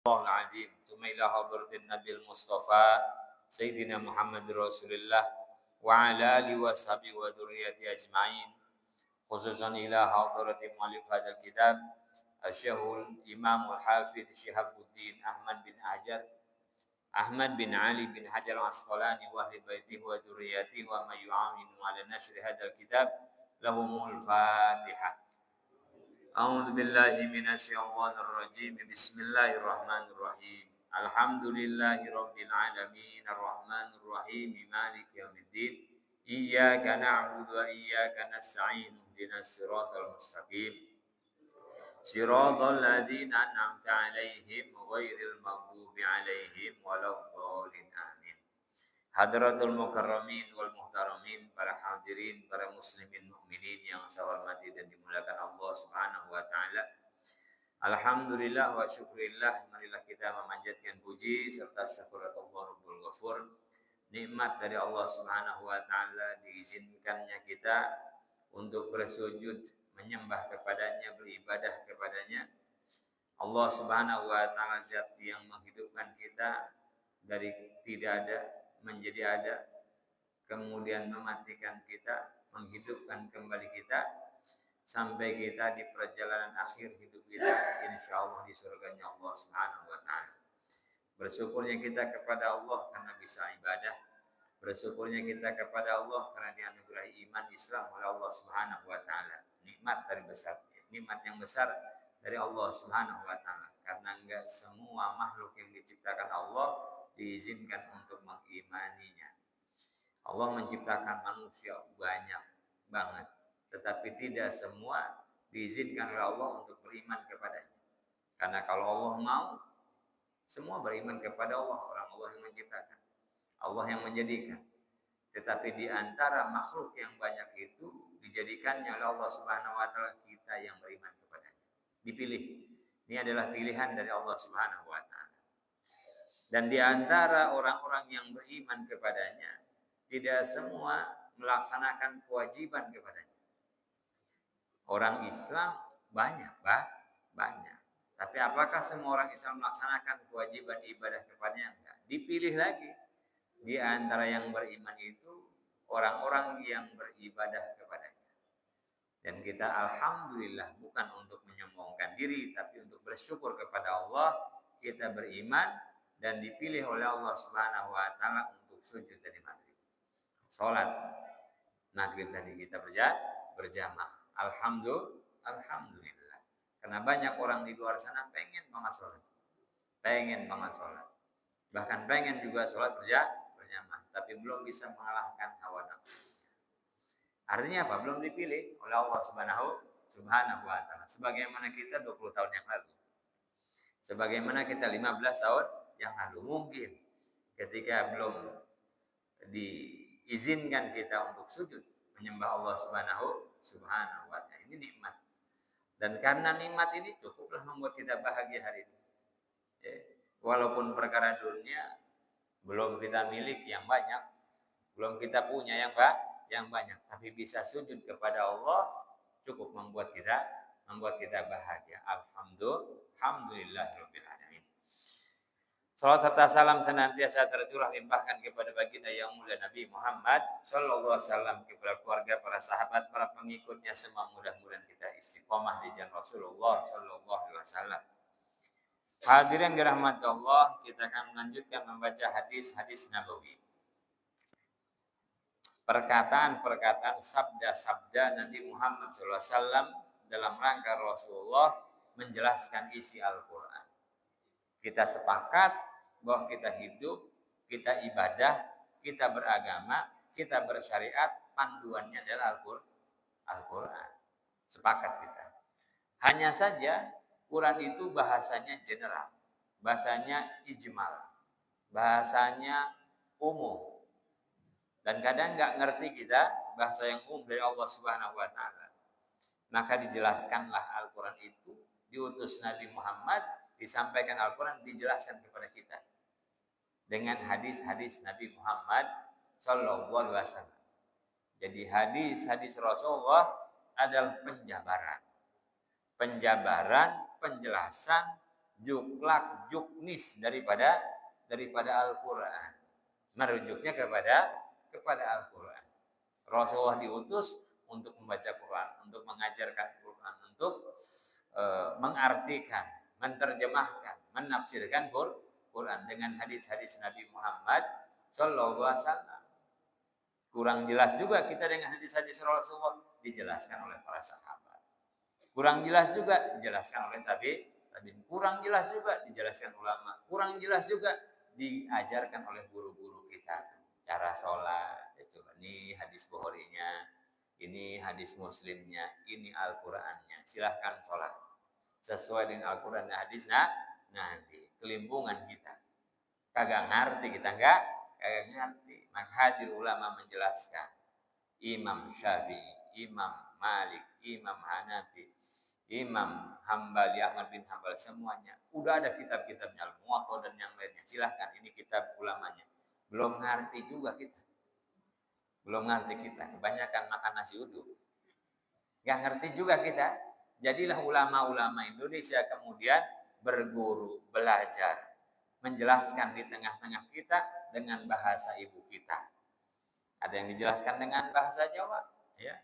الله العظيم ثم إلى حضرة النبي المصطفى سيدنا محمد رسول الله وعلى آله وصحبه وذريته أجمعين خصوصا إلى حضرة مؤلف هذا الكتاب الشيخ الإمام الحافظ شهاب الدين أحمد بن علي بن حجر العسقلاني وأهل بيته وذريته ومن يعاون على نشر هذا الكتاب لهم الفاتحة. أعوذ بالله من الشيطان الرجيم بسم الله الرحمن الرحيم الحمد لله رب العالمين الرحمن الرحيم مالك يوم الدين إياك نعبد وإياك نستعين اهدنا الصراط المستقيم صراط الذين أنعمت عليهم غير المغضوب عليهم ولا الضالين آمين. Hadratul mukarramin wal muhtaramin, para hadirin, para muslimin mukminin yang saya hormati dan dimuliakan Allah Subhanahu wa taala. Alhamdulillah wa syukrillah, marilah kita memanjatkan puji serta syukur Allah Rabbul Ghafur. Nikmat dari Allah Subhanahu wa taala diizinkannya kita untuk bersujud, menyembah kepadanya, beribadah kepadanya. Allah Subhanahu wa taala zat yang menghidupkan kita dari tidak ada menjadi ada, kemudian mematikan kita, menghidupkan kembali kita sampai kita di perjalanan akhir hidup kita insyaallah di surganya Allah Subhanahu wa taala. Bersyukurnya kita kepada Allah karena bisa ibadah, bersyukurnya kita kepada Allah karena dianugerahi iman Islam oleh Allah Subhanahu wa taala. Nikmat yang besar dari Allah Subhanahu wa taala, karena enggak semua makhluk yang diciptakan Allah diizinkan untuk mengimaninya. Allah menciptakan manusia banyak banget, tetapi tidak semua diizinkan oleh Allah untuk beriman kepadanya. Karena kalau Allah mau, semua beriman kepada Allah, orang Allah yang menciptakan, Allah yang menjadikan. Tetapi di antara makhluk yang banyak itu dijadikannya oleh Allah Subhanahu wa taala kita yang beriman kepadanya. Dipilih. Ini adalah pilihan dari Allah Subhanahu wa taala. Dan di antara orang-orang yang beriman kepadanya, tidak semua melaksanakan kewajiban kepadanya. Orang Islam banyak. Tapi apakah semua orang Islam melaksanakan kewajiban ibadah kepadanya? Enggak. Dipilih lagi. Di antara yang beriman itu, orang-orang yang beribadah kepadanya. Dan kita alhamdulillah bukan untuk menyombongkan diri, tapi untuk bersyukur kepada Allah, kita beriman dan dipilih oleh Allah Subhanahu wa taala untuk sujud dari maghrib. Salat maghrib tadi kita berjamaah. Alhamdulillah. Karena banyak orang di luar sana pengen banget sholat. Bahkan pengen juga sholat berjamaah, tapi belum bisa mengalahkan hawa nafsu. Artinya apa? Belum dipilih oleh Allah Subhanahu wa taala. Sebagaimana kita 20 tahun yang lalu. Sebagaimana kita 15 tahun yang lalu, mungkin ketika belum diizinkan kita untuk sujud menyembah Allah Subhanahu wa taala. Ini nikmat. Dan karena nikmat ini cukuplah membuat kita bahagia hari ini. Walaupun perkara dunia belum kita miliki yang banyak, belum kita punya yang banyak, tapi bisa sujud kepada Allah cukup membuat kita bahagia. Alhamdulillahirabbil alamin. Salawat serta salam senantiasa tercurah limpahkan kepada baginda yang mulia Nabi Muhammad sallallahu alaihi wasallam, kepada keluarga, para sahabat, para pengikutnya semua. Mudah-mudahan kita istiqomah di jalan Rasulullah sallallahu alaihi wasallam. Hadirin dirahmati Allah, kita akan melanjutkan membaca hadis-hadis nabawi. Perkataan-perkataan, sabda-sabda Nabi Muhammad sallallahu alaihi wasallam dalam rangka Rasulullah menjelaskan isi Al-Qur'an. Kita sepakat bahwa kita hidup, kita ibadah, kita beragama, kita bersyariat, panduannya adalah Al-Qur'an. Sepakat kita. Hanya saja Quran itu bahasanya general, bahasanya ijmal, bahasanya umum. Dan kadang nggak ngerti kita bahasa yang umum dari Allah Subhanahu wa taala. Maka dijelaskanlah Al-Qur'an itu, diutus Nabi Muhammad, disampaikan Al-Quran, dijelaskan kepada kita dengan hadis-hadis Nabi Muhammad sallallahu alaihi wasallam. Jadi hadis-hadis Rasulullah adalah penjabaran, penjelasan juklak juknis daripada Al-Qur'an. Merujuknya kepada Al-Qur'an. Rasulullah diutus untuk membaca Quran, untuk mengajarkan Quran, untuk mengartikan, menerjemahkan, menafsirkan Quran dengan hadis-hadis Nabi Muhammad Sallallahu Alaihi Wasallam. Kurang jelas juga kita dengan hadis-hadis Rasulullah, dijelaskan oleh para sahabat. Kurang jelas juga dijelaskan oleh tabi'in. Kurang jelas juga dijelaskan ulama. Kurang jelas juga diajarkan oleh guru-guru kita. Cara sholat, coba ini hadis Bukhari-nya, ini hadis Muslimnya, ini Al-Qur'annya. Silahkan sholat sesuai dengan Al-Qur'an dan hadis. Nanti kelimbungan kita, kagak ngerti kita, kagak ngerti. Maka hadir ulama menjelaskan, Imam Syafi'i, Imam Malik, Imam Hanafi, Imam Hambali, Ahmad bin Hambal, semuanya udah ada kitab-kitabnya, Al-Muwatta dan yang lainnya. Silahkan, ini kitab ulamanya. Belum ngerti juga kita. Kebanyakan makan nasi uduk. Nggak ngerti juga kita. Jadilah ulama-ulama Indonesia kemudian berguru, belajar, menjelaskan di tengah-tengah kita dengan bahasa ibu kita. Ada yang dijelaskan dengan bahasa Jawa, ya.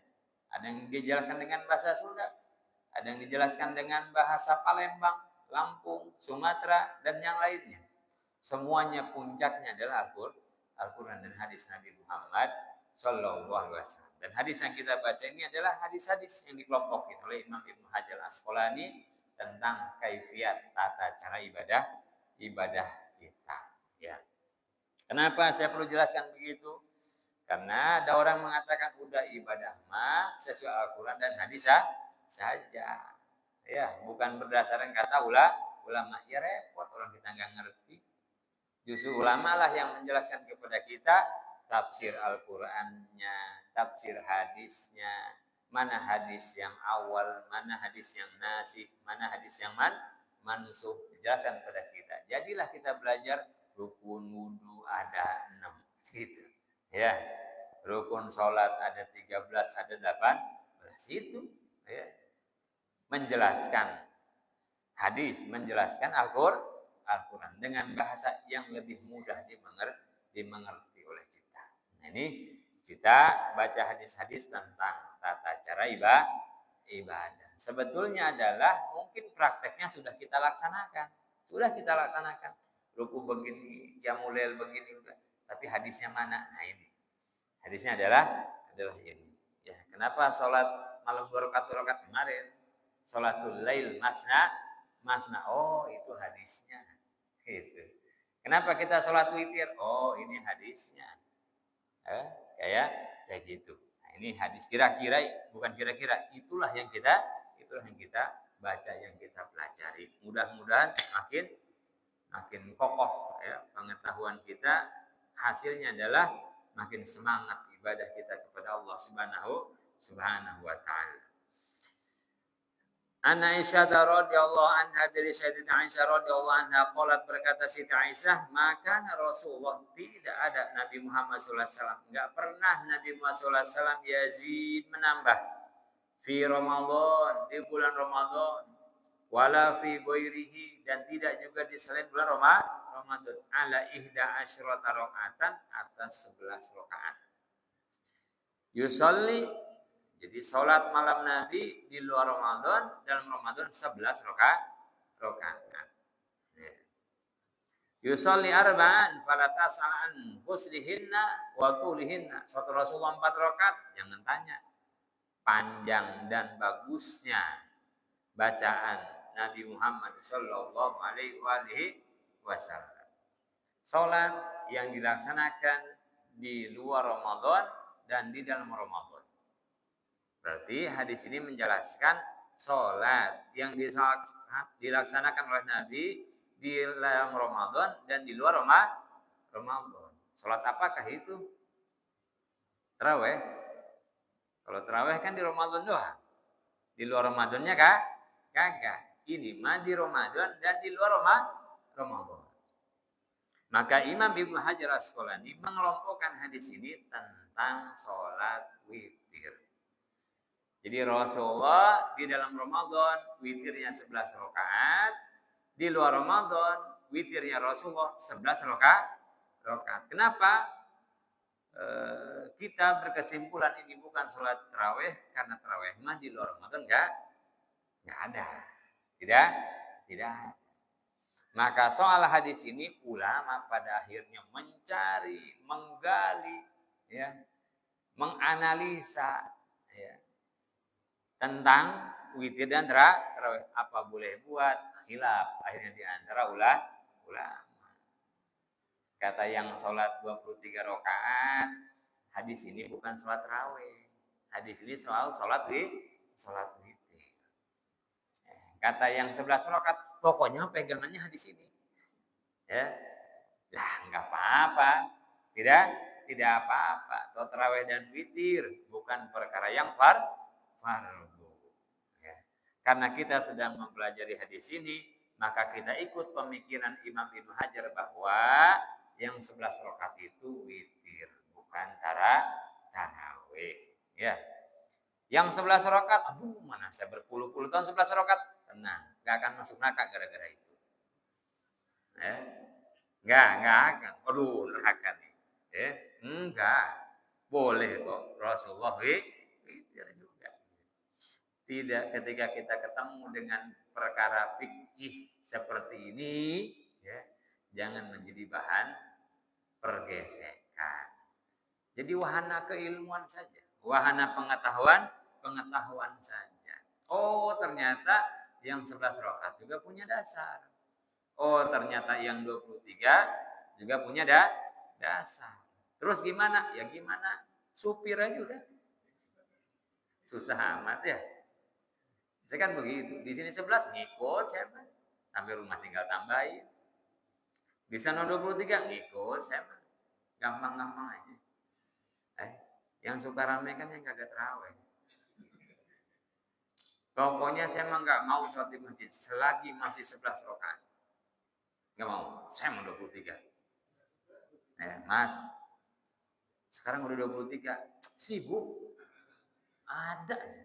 Ada yang dijelaskan dengan bahasa Sunda, ada yang dijelaskan dengan bahasa Palembang, Lampung, Sumatera, dan yang lainnya. Semuanya puncaknya adalah Al-Quran dan hadis Nabi Muhammad Sallallahu Alaihi Wasallam. Dan hadis yang kita baca ini adalah hadis-hadis yang dikelompokin oleh Imam Ibnu Hajar Asqalani tentang kaifiat tata cara ibadah kita. Ya. Kenapa saya perlu jelaskan begitu? Karena ada orang mengatakan udah ibadah mah sesuai Al-Quran dan hadis saja. Ya, bukan berdasarkan kata ulama. Ya repot, orang kita nggak ngerti. Justru ulama lah yang menjelaskan kepada kita tafsir Al-Qur'annya, tafsir hadisnya, mana hadis yang awal, mana hadis yang nasikh, mana hadis yang mansukh, dijelaskan kepada kita. Jadilah kita belajar rukun wudu ada 6 gitu. Ya. Rukun salat ada 13, ada 18 itu, ya. Menjelaskan hadis, menjelaskan Al-Quran dengan bahasa yang lebih mudah dimengerti oleh kita. Nah, ini kita baca hadis-hadis tentang tata cara ibadah. Sebetulnya adalah mungkin prakteknya sudah kita laksanakan. Ruku begini, qiyamul begini, tapi hadisnya mana? Nah, ini. Hadisnya adalah ini. Ya, kenapa sholat malam 2 rakaat kemarin? Sholatul lail masna. Oh, itu hadisnya. Gitu. Kenapa kita sholat witir? Oh, ini hadisnya. Kayak gitu. Nah, ini hadis bukan kira-kira. Itulah yang kita baca, yang kita pelajari. Mudah-mudahan makin kokoh ya pengetahuan kita. Hasilnya adalah makin semangat ibadah kita kepada Allah Subhanahu wa taala. An Aisyah radhiyallahu anha, dari Sayyidatina Aisyah radhiyallahu anha qalat, berkata Siti Aisyah, maka Rasulullah, tidak ada Nabi Muhammad sallallahu alaihi wasallam, enggak pernah Nabi Muhammad sallallahu alaihi wasallam yazid, menambah, fi Ramadan, di bulan Ramadan, wala fi ghairihi, dan tidak juga di selain bulan Ramadan, ala ihda asyrata rakaatan, atas 11 rakaat. Yusalli, jadi sholat malam Nabi di luar Ramadan, dalam Ramadan 11 rakaat. Yusalli arba'an fala tas'an huslihinna wa tulihinna. Sholat Rasulullah 4 rakaat, jangan tanya panjang dan bagusnya bacaan Nabi Muhammad sallallahu alaihi wasallam. Sholat yang dilaksanakan di luar Ramadan dan di dalam Ramadan. Berarti hadis ini menjelaskan sholat yang dilaksanakan oleh Nabi di dalam Ramadan dan di luar Ramadan. Sholat apakah itu? Tarawih. Kalau tarawih kan di Ramadan doang. Di luar Ramadannya kagak. Ini mah di Ramadan dan di luar Ramadan. Maka Imam Ibnu Hajar Asqalani mengelompokkan hadis ini tentang sholat witir. Jadi Rasulullah di dalam Ramadan witirnya 11 rakaat, Di luar Ramadan, witirnya Rasulullah 11 rakaat. Kenapa? Kita berkesimpulan ini bukan sholat tarawih karena tarawih mah di luar Ramadan nggak ada, tidak ada. Maka soal hadis ini ulama pada akhirnya mencari, menggali, ya, menganalisa, ya, tentang witir dan tarawih. Apa boleh buat? Khilaf akhirnya di antara ulama. Kata yang sholat 23 rakaat, hadis ini bukan sholat tarawih. Hadis ini soal sholat witir. Kata yang 11 rakaat, pokoknya pegangannya hadis ini. Ya, lah nggak apa-apa, tidak apa-apa. Tarawih dan witir bukan perkara yang fardu. Ya. Karena kita sedang mempelajari hadis ini, maka kita ikut pemikiran Imam Ibnu Hajar bahwa yang 11 rakaat itu witir, bukan tarawih. Ya. Yang 11 rakaat, aduh mana saya berpuluh-puluh tahun 11 rakaat, tenang, nggak akan masuk neraka gara-gara itu. Nggak akan. Aduh, neraka nih. Enggak. Boleh kok. Rasulullah witir juga. Tidak, ketika kita ketemu dengan perkara fikih seperti ini, ya, jangan menjadi bahan pergesekan. Jadi wahana keilmuan saja, wahana pengetahuan saja. Oh, ternyata yang 11 rakaat juga punya dasar. Oh, ternyata yang 23 juga punya dasar. Terus gimana? Ya gimana? Supir aja udah. Susah amat ya. Saya kan begitu. Di sini 11 ngikut saya sampai rumah tinggal tambahin. Di sana 23 ngikut saya gampang-gampang aja. Yang suka rame kan yang kagak terawih. Pokoknya saya emang nggak mau sholat di masjid selagi masih 11 rakaat. Nggak mau. Saya mau 23. Mas, sekarang udah 23. Sibuk. Ada aja.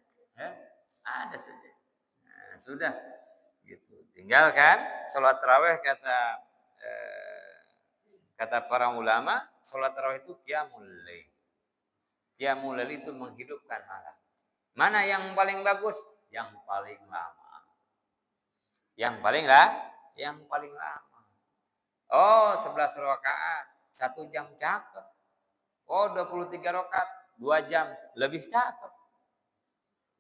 Ada saja. Nah, sudah. Gitu. Tinggalkan sholat tarawih kata para ulama, sholat tarawih itu qiyamul lail. Qiyamul lail itu menghidupkan malam. Mana yang paling bagus? Yang paling lama. Yang paling lama. Oh, 11 rakaat, 1 jam cakep. Oh, 23 rakaat, 2 jam, lebih cakep.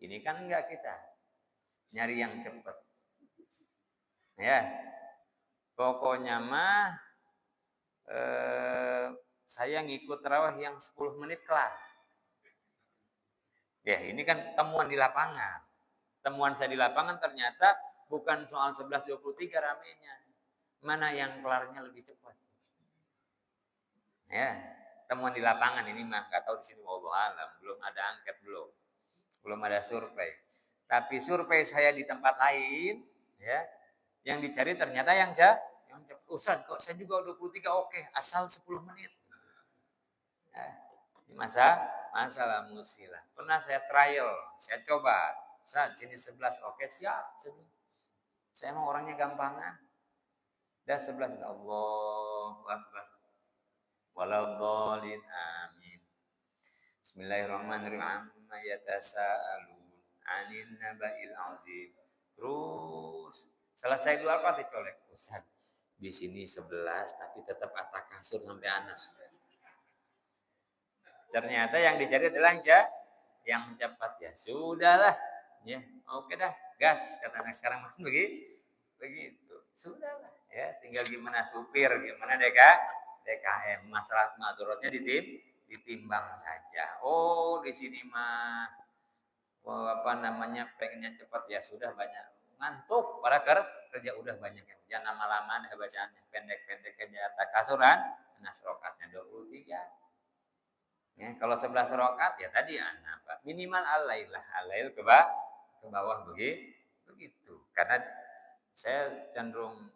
Ini kan enggak kita. Nyari yang cepat. Ya. Pokoknya mah saya ngikut tarawih yang 10 menit kelar. Ya, ini kan temuan di lapangan. Temuan saya di lapangan ternyata bukan soal 11-23 ramenya. Mana yang kelarnya lebih cepat. Ya, temuan di lapangan ini mah enggak tahu di sini wallahu alam, belum ada angket belum ada survei. Tapi survei saya di tempat lain, ya, yang dicari ternyata yang cepat. Ustaz, kok saya juga 23 oke, asal 10 menit. Ini masalah musilah. Pernah saya trial, saya coba. Ustaz, sini 11 oke, siap. Saya mau orangnya gampangan. Dah 11, Allahu Akbar. Waladhdallin, amin. Bismillahirrahmanirrahim. Amma yatasaalun 'anil naba'il 'azim. Terus selesai 2 apa dicolek. Ustaz, di sini 11 tapi tetap atas kasur sampai anas. Ternyata yang dicari adalah yang cepat. Ya sudahlah, ya oke dah, gas kata anak sekarang maksud begitu. Sudahlah, ya tinggal gimana supir, gimana DKM, masalah madorotnya ditimbang saja. Oh, di sini mah pengennya cepat, ya sudah, banyak ngantuk para kerja udah banyak ya. Jangan lama-lama deh bacaannya, pendek-pendek aja atas kasuran. Nah, rakaatnya 23. Ya, kalau 11 rakaat ya tadi minimal alail ke bawah begitu. Karena saya cenderung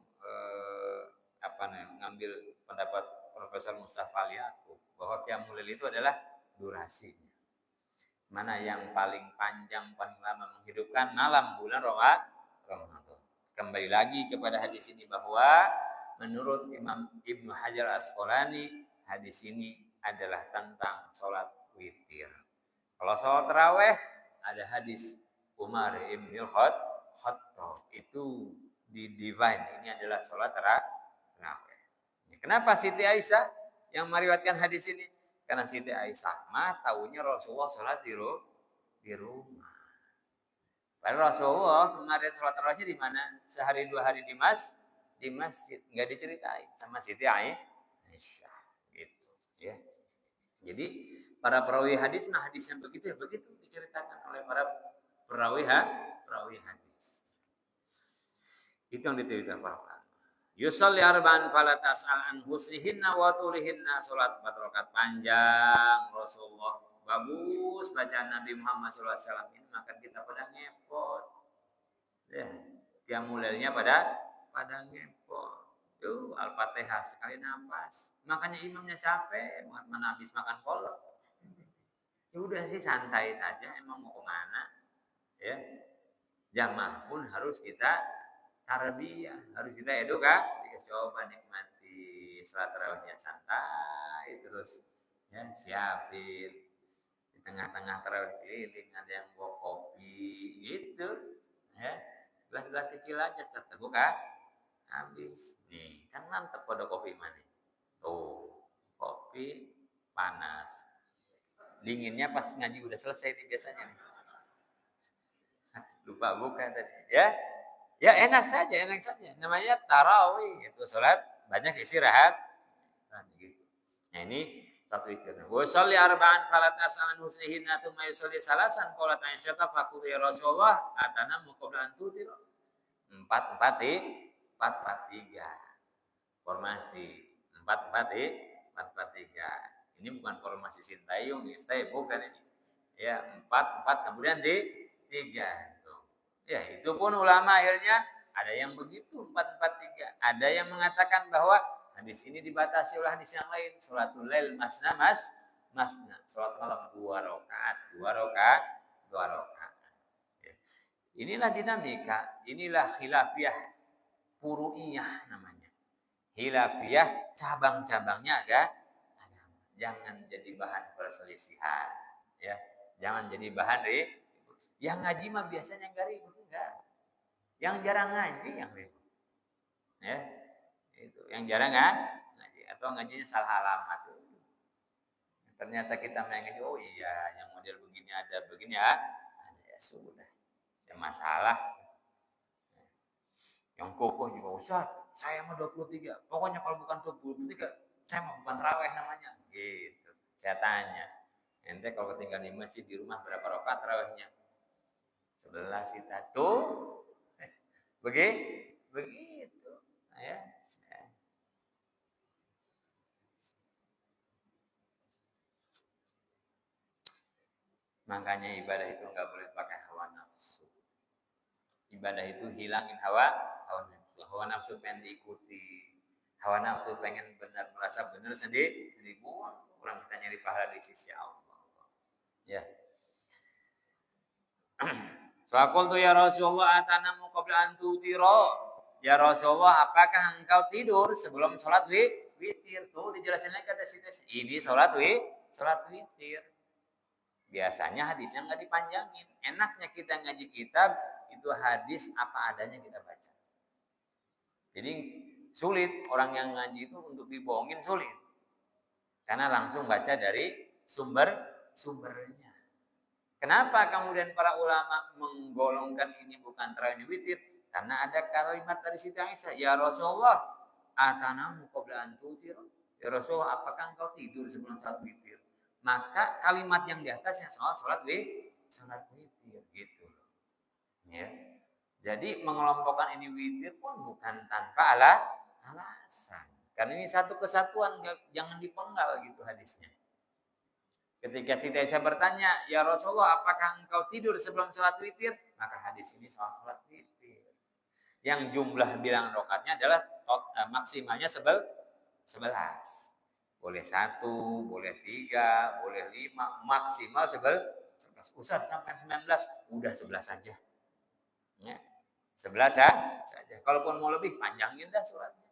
ngambil pendapat Profesor Mustafa Al-Yaqub bahwa qiyamul lail itu adalah durasinya. Mana yang paling panjang, paling lama menghidupkan malam bulan Ramadan. kembali lagi kepada hadis ini bahwa menurut Imam Ibnu Hajar Asqalani, hadis ini adalah tentang sholat witir. Kalau sholat taraweh ada hadis Umar ibn Khattab itu di divine, ini adalah sholat taraweh. Kenapa Siti Aisyah yang meriwayatkan hadis ini? Karena Siti Aisyah mah tahunya Rasulullah sholat di rumah. Padahal Rasulullah kemarin sholat tarawihnya di mana? Sehari 2 hari di masjid, nggak diceritain sama Siti Aisyah, gitu ya. Jadi para perawi hadis, nah hadis yang begitu ya begitu diceritakan oleh para perawi hadis. Itu yang diteritakan para ulama. Yusalli arba'an fala tas'al an husnihinna wa tulihinna, salat 4 rakaat panjang Rasulullah. Bagus bacaan Nabi Muhammad SAW ini, maka kita pada ngepot. Ya, qiyamulailnya pada ngepot. Tuh Al-Fatihah sekali nafas. Makanya imamnya capek, mana habis makan kolak. Ya udah sih santai saja, emang mau kemana? Ya. Jamaah pun harus kita tarbiyah, harus kita edukasi. Coba nikmati salat tarawihnya santai terus ya, siapin di tengah-tengah tarawih keliling ada yang bawa kopi gitu ya, gelas-gelas kecil aja terteguk habis nih, kan mantep pada kopi mana tuh, kopi panas dinginnya pas ngaji udah selesai nih biasanya nih. Lupa buka tadi ya. Ya enak saja. Namanya tarawih, itu sholat banyak istirahat. Nah, gitu. Nah ini satu itu. Wa sholli arba'an fala tas'alan husnihinna tsumma yusolli salasan qalat Aisyah faqul ya Rasulullah atana muqabla an tutir. 4-4-3. Formasi 4-4-3. Ini bukan formasi Sintayong, bukan ini. Ya, 4-4 kemudian 3. Ya, itu pun ulama akhirnya ada yang begitu 4-4-3. Ada yang mengatakan bahwa hadis ini dibatasi oleh hadis yang lain. Sholatul lail masna. Sholat malam 2 rakaat. Ya. Inilah dinamika, inilah khilafiyah furu'iyah namanya. Khilafiyah cabang-cabangnya agak jangan jadi bahan perselisihan, ya. Jangan jadi bahan yang ngaji mah biasanya enggak ribut, enggak. Yang jarang ngaji yang ribut. Ya. Itu, yang jarang ngaji atau ngajinya salah alamat. Ternyata kita main ngaji, oh iya, yang model begini ada begini ada ya sudah. Ya masalah. Yang kokoh juga Ustaz, saya mah 23. Pokoknya kalau bukan 23, saya mah bukan tarawih namanya. Gitu. Saya tanya, ente kalau tinggal di masjid di rumah berapa rakaat tarawihnya? 11 kita tuh begitu ya. Makanya ibadah itu nggak boleh pakai hawa nafsu. Ibadah itu hilangin hawa nafsu. Hawa nafsu pengen diikuti, hawa nafsu pengen benar, merasa benar sendiri buang. Orang kita nyari pahala di sisi Allah. Ya. Faqultu ya Rasulullah atanamu qabla an tutira. Ya Rasulullah, apakah engkau tidur sebelum sholat witir? Tuh dijelasin lagi kata Siti. Ini sholat witir. Biasanya hadisnya nggak dipanjangin. Enaknya kita ngaji kitab itu hadis apa adanya kita baca. Jadi sulit orang yang ngaji itu untuk dibohongin sulit. Karena langsung baca dari sumbernya. Kenapa kemudian para ulama menggolongkan ini bukan tarawih witir? Karena ada kalimat dari Siti Aisyah, ya Rasulullah, atanamu qabla an tutir. Ya Rasulullah, apakah engkau tidur sebelum salat witir? Maka kalimat yang di atasnya soal salat witir gitu. Ya. Jadi mengelompokkan ini witir pun bukan tanpa alasan. Karena ini satu kesatuan, jangan dipenggal gitu hadisnya. Ketika Siti Aisyah bertanya, ya Rasulullah, apakah engkau tidur sebelum sholat witir? Maka hadis ini soal sholat witir. Yang jumlah bilangan rakaatnya adalah maksimalnya 11. Boleh 1, boleh 3, boleh 5, maksimal 11. Ustaz sampai 19, udah 11 aja. Ya. 11 saja. Kalaupun mau lebih, panjangin dah suratnya.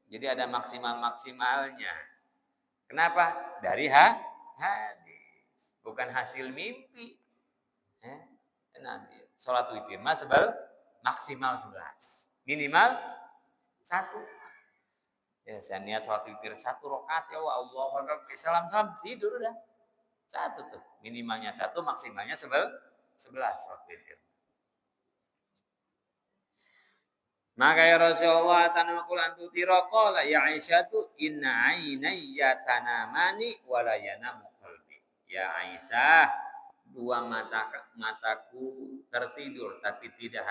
Jadi ada maksimalnya. Kenapa? Dari hadis, bukan hasil mimpi. Nanti sholat witir maksimal 11, minimal 1. Ya, saya niat sholat witir 1 rakaat ya Allah, salam tidur udah 1 tuh, minimalnya 1, maksimalnya 11 sholat witir. Maka ya Rasulullah tanamaqul antu tiraqala ya Aisyah tu inna ainayya tanamani wala yanamu qalbi. Ya Aisyah, dua mataku tertidur tapi tidak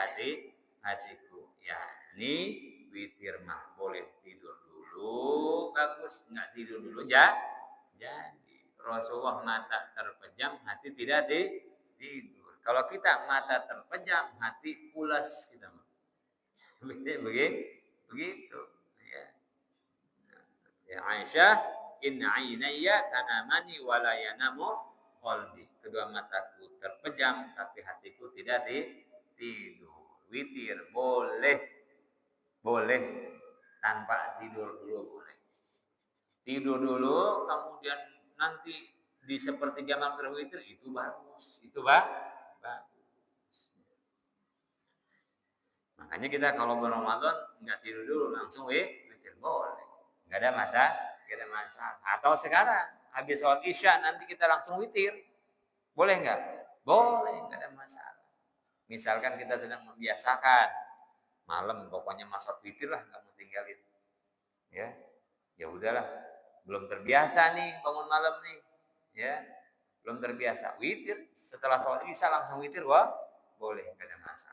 hatiku. Ya, ini witir mah boleh tidur dulu, bagus, enggak tidur dulu jadi Rasulullah mata terpejam, hati tidak tidur. Kalau kita mata terpejam, hati pulas kita. Begitu ya. Ya Aisyah, inna ainayya tanamani wala yanamu qalbi. Kedua mataku terpejam tapi hatiku tidak tidur. Witir boleh tanpa tidur dulu boleh. Tidur dulu kemudian nanti di sepertiga malam berwitir, itu bagus. Itu bagus. Makanya kita kalau berRamadan nggak tidur dulu, langsung witir boleh, nggak ada masalah. Atau sekarang habis sholat isya nanti kita langsung witir, boleh nggak? Boleh, nggak ada masalah. Misalkan kita sedang membiasakan malam, pokoknya masuk witir lah, nggak mau tinggalin. Ya udahlah, belum terbiasa nih bangun malam nih, ya belum terbiasa witir. Setelah sholat isya langsung witir, wah boleh, nggak ada masalah.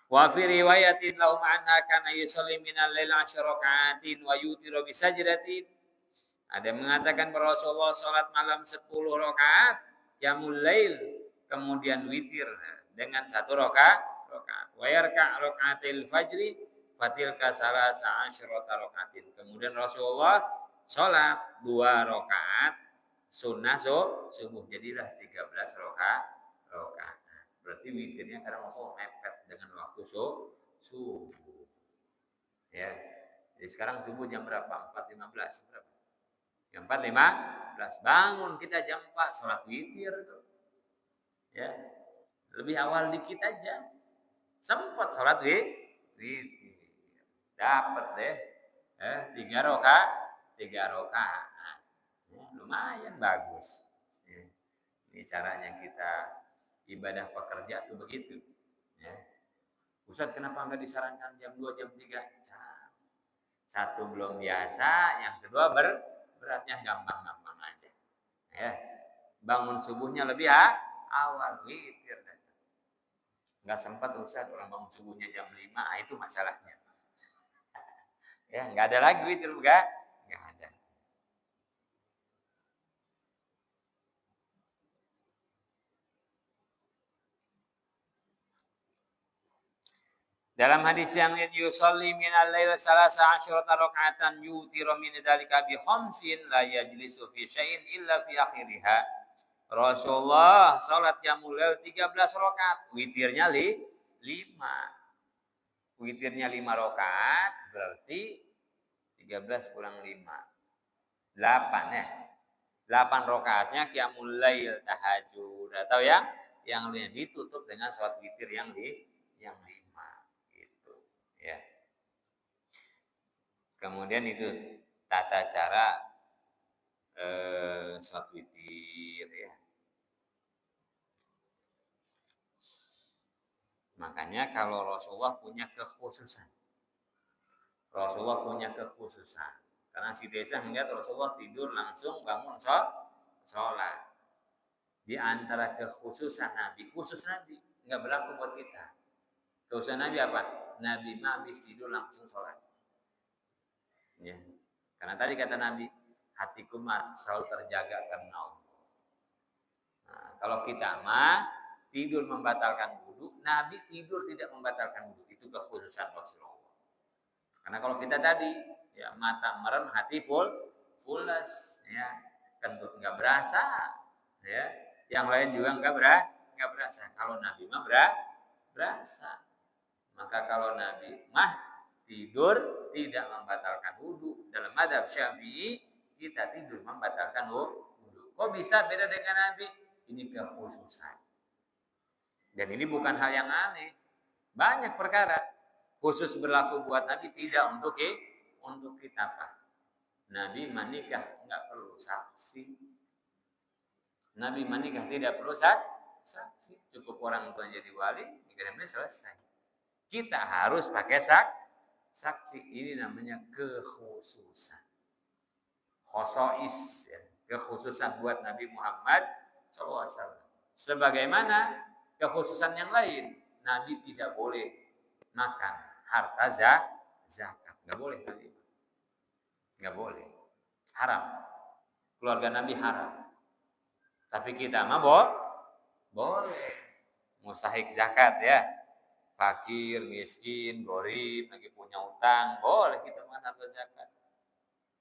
Wa fi riwayatin lahum anna kana yusalli minal lail 10 raka'atin wa yutiru bi sajdatin. Ada yang mengatakan bahwa Rasulullah salat malam 10 rakaat qiyamul lail, kemudian witir dengan 1 rakaat. Wa yarka' raka'atil fajri fatilka salasa asyrata raka'atin. Kemudian Rasulullah salat 2 rakaat sunnah subuh, jadilah 13 rakaat. Berarti witirnya karena Rasul mepet dengan waktu subuh. Ya. Jadi sekarang subuh jam berapa? 4.15 berapa? Jam 4.15. Bangun kita jam 4 sholat witir tuh. Ya. Lebih awal dikit aja. Sempat sholat witir. Dapat deh. 3 rakaat. Ya, lumayan bagus. Ya. Ini caranya kita ibadah pekerja tuh begitu. Ya. Ustaz, kenapa nggak disarankan jam 2, jam 3? Satu belum biasa, yang kedua beratnya gampang-gampang aja. Ya. Bangun subuhnya lebih awal witir. Nggak sempat Ustaz, orang bangun subuhnya jam 5, itu masalahnya. Ya, nggak ada lagi witir, nggak ada. Dalam hadis yang yusalli minal lail salasa asyrata raka'atan yutiru min dzalika bi khamsin la yajlisu fi syai'in illa fi akhiriha. Rasulullah salat qiyamul lail 13 rakaat, witirnya 5. Witirnya 5 rakaat berarti 13 kurang 5. 8 ya. 8 rakaatnya qiyamul lail tahajud. Atau yang lainnya ditutup dengan salat witir yang 5. Ya. Kemudian itu tata cara sholat witir ya. Makanya kalau Rasulullah punya kekhususan. Karena si desa melihat Rasulullah tidur langsung bangun sholat. Di antara kekhususan Nabi, khusus Nabi, nggak berlaku buat kita. Kekhususan Nabi apa? Nabi habis tidur langsung sholat. Ya. Karena tadi kata Nabi, hatiku selalu terjaga karena Allah. Nah, kalau kita tidur membatalkan wudu, Nabi tidur tidak membatalkan wudu. Itu kekhususan Rasulullah. Karena kalau kita tadi, ya mata merem, hati pulas, ya kentut nggak berasa, ya yang lain juga nggak berasa. Kalau Nabi berasa. berasa. Maka kalau Nabi tidur tidak membatalkan wudu. Dalam mazhab Syafi'i kita tidur membatalkan wudu. Kok bisa beda dengan Nabi? Ini kekhususan. Dan ini bukan hal yang aneh. Banyak perkara khusus berlaku buat Nabi, tidak untuk kita, Pak. Nabi menikah nggak perlu saksi. Nabi menikah tidak perlu saksi. Cukup orang tua jadi wali, nikahnya selesai. Kita harus pakai saksi. Ini namanya kekhususan. Khosois, ya. Kekhususan buat Nabi Muhammad SAW. Sebagaimana kekhususan yang lain, Nabi tidak boleh makan harta zakat. Nggak boleh Nabi. Nggak boleh. Haram. Keluarga Nabi haram. Tapi kita mah boleh. Mustahik zakat ya. Fakir, miskin, gharib, lagi punya utang, boleh kita makan harta zakat.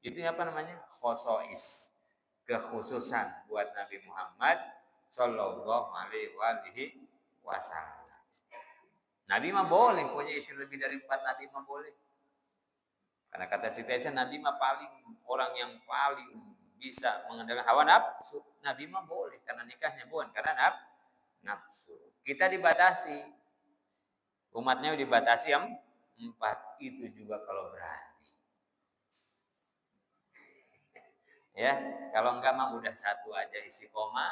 Itu apa namanya? Khosois. Kekhususan buat Nabi Muhammad Sallallahu Alaihi Wasallam. Nabi mah boleh punya istri lebih dari 4, Nabi mah boleh. Karena kata Siti Aisyah, Nabi mah orang yang paling bisa mengendalikan hawa nafsu. Nabi mah boleh karena nikahnya bukan karena nafsu. Kita dibatasi. Umatnya dibatasi yang 4, itu juga kalau berani. Ya, kalau enggak mah udah 1 aja isi koma,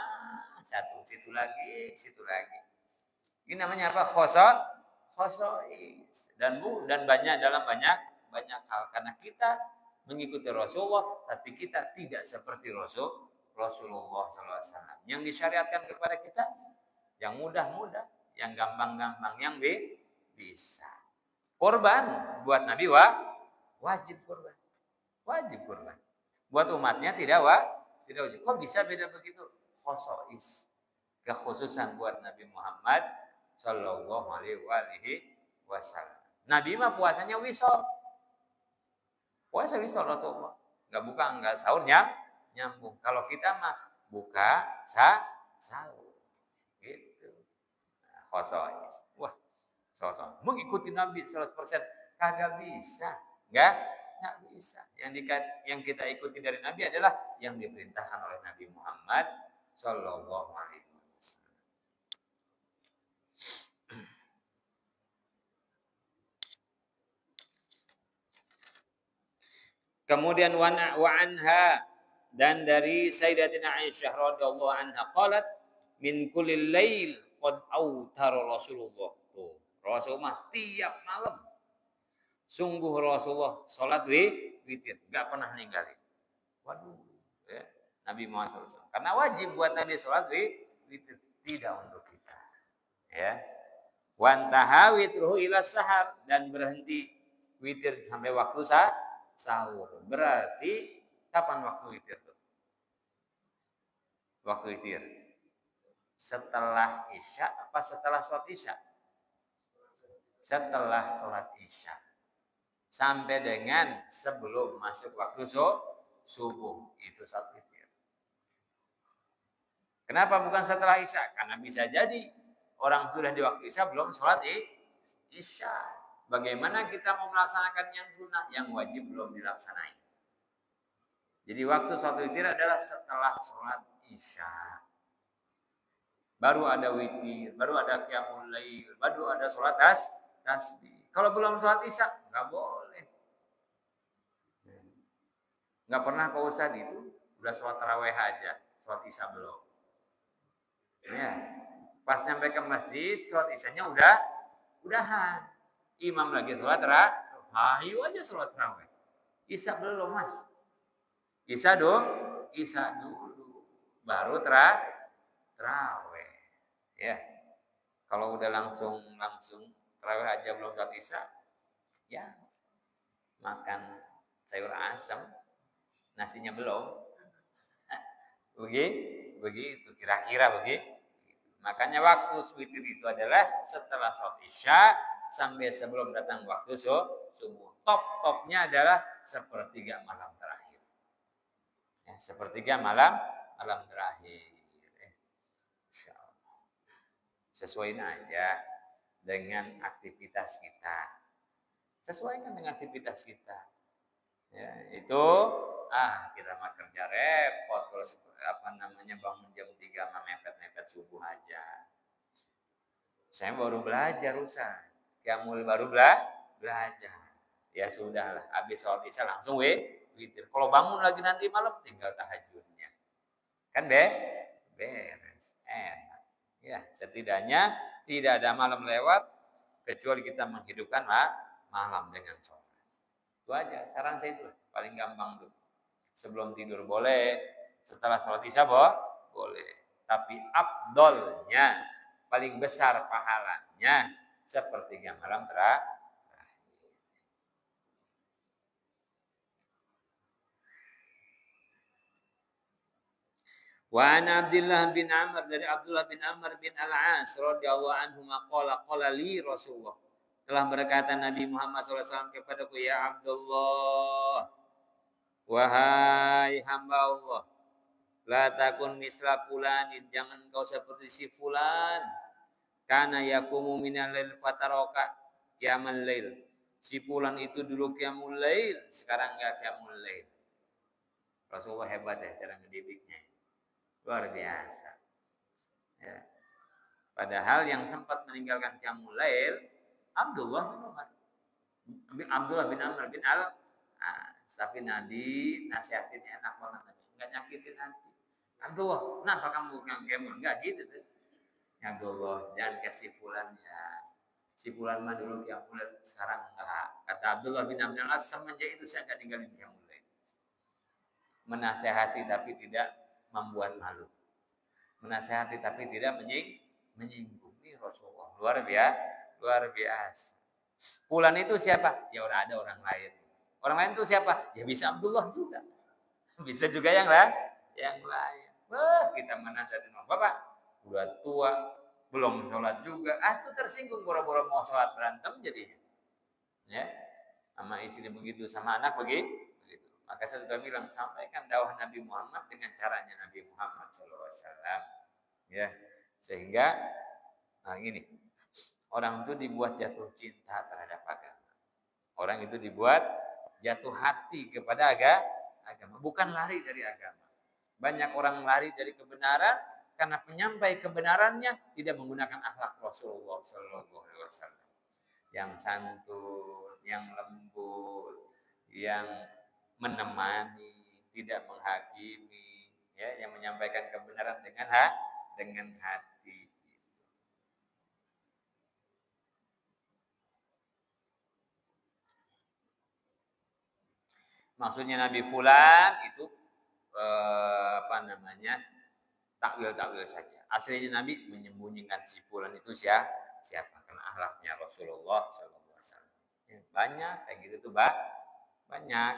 1 situ lagi. Ini namanya apa? Khosois. Dan banyak dalam banyak hal, karena kita mengikuti Rasulullah, tapi kita tidak seperti Rasulullah SAW. Yang disyariatkan kepada kita yang mudah-mudah, yang gampang-gampang, yang bisa. Korban buat Nabi wajib korban. Buat umatnya tidak wajib. Kok bisa beda begitu? Khosois. Kekhususan buat Nabi Muhammad Sallallahu Alaihi Wasallam. Nabi mah puasanya wisol. Puasa wisol Rasulullah. Enggak buka, enggak sahur nyambung. Kalau kita mah buka sahur. Gitu. Nah, khosois. Wah, mengikuti Nabi 100% kagak bisa. Enggak bisa. Yang kita ikuti dari Nabi adalah yang diperintahkan oleh Nabi Muhammad Sallallahu Alaihi Wasallam. Kemudian wa anha, dan dari Sayyidatina Aisyah radhiyallahu anha qalat min kullil lail qad autara Rasulullah. Tuh, Rasulullah tiap malam sungguh Rasulullah salat witir, enggak pernah ninggalin. Waduh, ya. Nabi Muhammad SAW. Karena wajib buat Nabi salat witir, tidak untuk kita. Ya. Wantaha witruhu ila sahar, dan berhenti witir sampai waktu sahur. Berarti kapan waktu witir? Waktu witir setelah Isya apa setelah sholat Isya? Setelah sholat Isya sampai dengan sebelum masuk waktu subuh, itu sholat witir. Kenapa bukan setelah Isya? Karena bisa jadi orang sudah di waktu Isya belum sholat Isya. Bagaimana kita mau melaksanakan yang sunnah, yang wajib belum dilaksanakan? Jadi waktu sholat witir adalah setelah sholat Isya. Baru ada witir, baru ada qiyamul lail, baru ada sholat tasbih. Kalau belum sholat Isya, nggak boleh. Nggak pernah Pak Ustadz itu udah sholat tarawih aja, sholat Isya belum. Ya, pas nyampe ke masjid, sholat Isyanya udahan. Imam lagi sholat ayo aja sholat tarawih. Isya belum mas. Isya dulu. Baru tarawih. Ya. Kalau udah langsung tarawih aja belum sholat Isya, ya makan sayur asam, nasinya belum. Begitu kira-kira begitu. Makanya waktu witir itu adalah setelah sholat Isya sampai sebelum datang waktu subuh. Top-topnya adalah sepertiga malam terakhir. Ya, sepertiga malam terakhir. Insyaallah. Sesuaiin aja. dengan aktivitas kita. Sesuaikan dengan aktivitas kita. Ya, itu kita mah kerja repot kalau bangun jam 3 mah mepet-mepet subuh aja. Saya baru belajar Ustaz. Qiyamul baru belajar. Ya sudahlah, habis sholat isya langsung witir. Kalau bangun lagi nanti malam tinggal tahajudnya. Kan beres. Enak. Ya, setidaknya tidak ada malam lewat kecuali kita menghidupkan malam dengan sholat. Itu aja, saran saya itu paling gampang tuh. Sebelum tidur boleh, setelah sholat isya boleh. Tapi afdolnya, paling besar pahalanya sepertiga malam terakhir. Wa an Abdullah bin Amr, dari Abdullah bin Amr bin Al-As radhiyallahu anhu qala li Rasulullah, telah berkata Nabi Muhammad SAW kepadaku, ya Abdullah, wahai hamba Allah, la takun misla fulanin, jangan kau seperti si fulan, kana yakumu minal lail fataroka qiyamul lail, si fulan itu dulu qiyamul lail, sekarang enggak qiyamul lail. Rasulullah hebat ya cara ngedidiknya, luar biasa ya. Padahal yang sempat meninggalkan qiyamul lail Abdullah bin Amr bin Al-As, tapi Nabi nasihatinnya enak banget, enggak nyakitin hati. Abdullah, kenapa kamu qiyamul? Enggak gitu tuh. Ya Abdullah, jangan kasih fulan ya. Si fulan mah dulu qiyamul lail, sekarang enggak. Kata Abdullah bin Amr bin Al-As, semenjak itu saya enggak ninggalin qiyamul lail. Menasehati tapi tidak membuat malu. Menasehati tapi tidak menyinggung. Ini Rasulullah luar biasa. Fulan itu siapa? Ya udah ada orang lain. Orang lain itu siapa? Ya bisa Abdullah juga. Bisa juga yang lain. Kita menasihatin Bapak, udah tua, belum sholat juga. Itu tersinggung boro-boro mau sholat, berantem jadinya. Ya, sama istri begitu, sama anak begitu. Maka saya sudah bilang, sampaikan dakwah Nabi Muhammad dengan caranya Nabi Muhammad SAW. Ya, sehingga ini orang itu dibuat jatuh cinta terhadap agama. Orang itu dibuat jatuh hati kepada agama, bukan lari dari agama. Banyak orang lari dari kebenaran karena penyampai kebenarannya tidak menggunakan akhlak Rasulullah SAW. Yang santun, yang lembut, yang menemani, tidak menghakimi, ya, yang menyampaikan kebenaran dengan hati. Maksudnya Nabi fulan itu takwil saja. Aslinya Nabi menyembunyikan si fulan itu siapa? Karena akhlaknya Rasulullah SAW. Banyak kayak gitu tuh, banyak.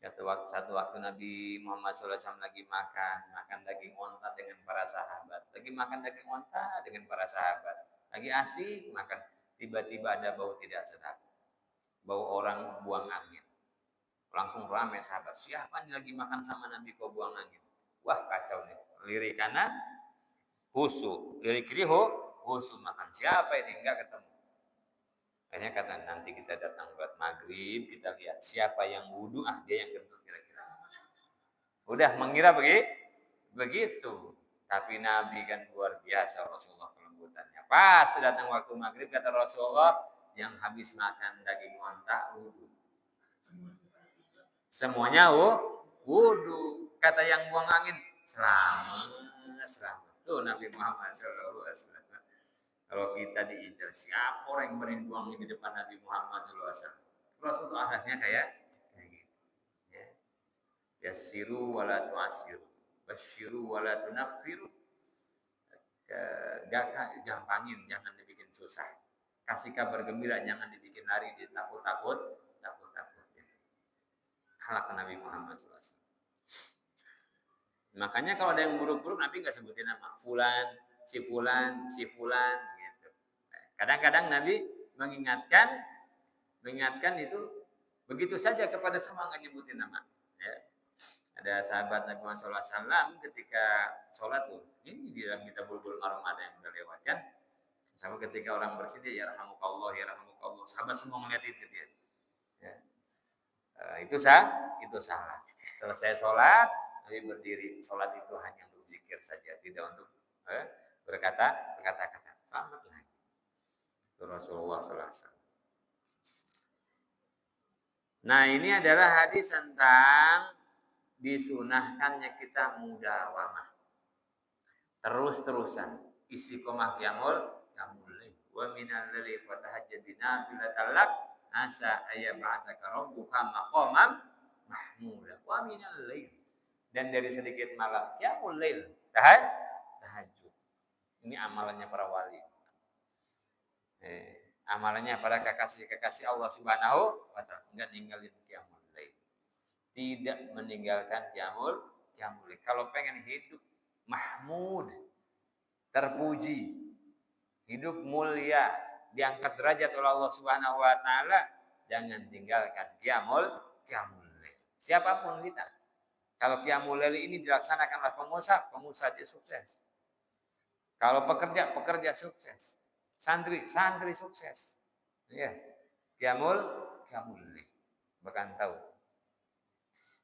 Satu waktu Nabi Muhammad SAW lagi makan daging onta dengan para sahabat. Lagi makan daging onta dengan para sahabat. Lagi asik makan. Tiba-tiba ada bau tidak sedap. Bau orang buang angin. Langsung ramai sahabat. Siapa nih lagi makan sama Nabi kok buang angin? Wah kacau nih. Lirik kanan, husu. Lirik kiri, husu. Makan siapa ini? Enggak ketemu. Akhirnya kata nanti kita datang buat maghrib, kita lihat siapa yang wudhu, dia yang kentut kira-kira. Udah mengira begitu. Tapi Nabi kan luar biasa Rasulullah kelembutannya. Pas datang waktu maghrib kata Rasulullah, yang habis makan daging onta wudhu. Semuanya wudhu. Kata yang buang angin, selamat. Tuh Nabi Muhammad SAW. Kalau kita diincar, siapa orang yang berani buang di depan Nabi Muhammad SAW? Rasulullah akhirnya kayak gitu. Ya. Yassiru wa la tu'assiru. Basyiru wa la tunaffiru. Gampangin, jangan dibikin susah. Kasih kabar gembira, jangan dibikin lari, takut-takut. Halak Nabi Muhammad SAW. Makanya kalau ada yang buruk-buruk, Nabi nggak sebutin nama. Fulan, si fulan. Gitu. Kadang-kadang Nabi mengingatkan itu begitu saja kepada semua, nggak nyebutin nama. Ya. Ada sahabat Nabi Muhammad SAW ketika sholat tuh, ini di dalam kitab Bulughul Maram ada yang udah lewat kan. Sama ketika orang bersedih, ya rahmukallah, ya rahmukallah. Sahabat semua melihat itu dia. Ya. Itu salah. Selesai sholat, Nabi berdiri. Sholat itu hanya untuk zikir saja, tidak untuk berkata-kata. Selamat lagi. Itu Rasulullah SAW. Nah, ini adalah hadis tentang disunahkannya kita mudawamah. Terus-terusan. Istiqomah qiyamul lail. Wa minal laili fatahajjad binafilatan lak asa ayyab'atsaka rabbuka maqaman mahmuda. Wa minal lail. Dan dari sedikit malam qiyamul lail. Tahajud. Ini amalannya para wali. Amalannya para kekasih-kekasih Allah Subhanahu wa taala, enggak ninggalin qiyamul lail. Tidak meninggalkan qiyamul lail. Kalau pengen hidup mahmud, terpuji, hidup mulia, diangkat derajat oleh Allah Subhanahu wa taala, jangan tinggalkan qiyamul lail. Siapapun kita. Kalau qiyamul lail ini dilaksanakan oleh pengusaha dia sukses. Kalau pekerja sukses. Santri sukses. Ya. Qiyamul lail. Bahkan tahu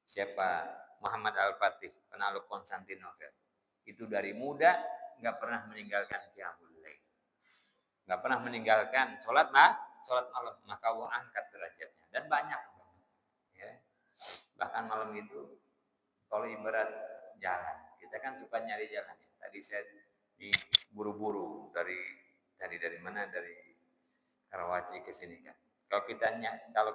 siapa Muhammad Al-Fatih, penakluk Konstantinopel. Itu dari muda enggak pernah meninggalkan qiyamul lail. Enggak pernah meninggalkan salat malam, maka Allah angkat derajatnya dan banyak. Ya. Bahkan malam itu kalau ibarat jalan, kita kan suka nyari jalannya. Tadi saya buru-buru dari mana? Dari Karawaci ke sini kan. Kalau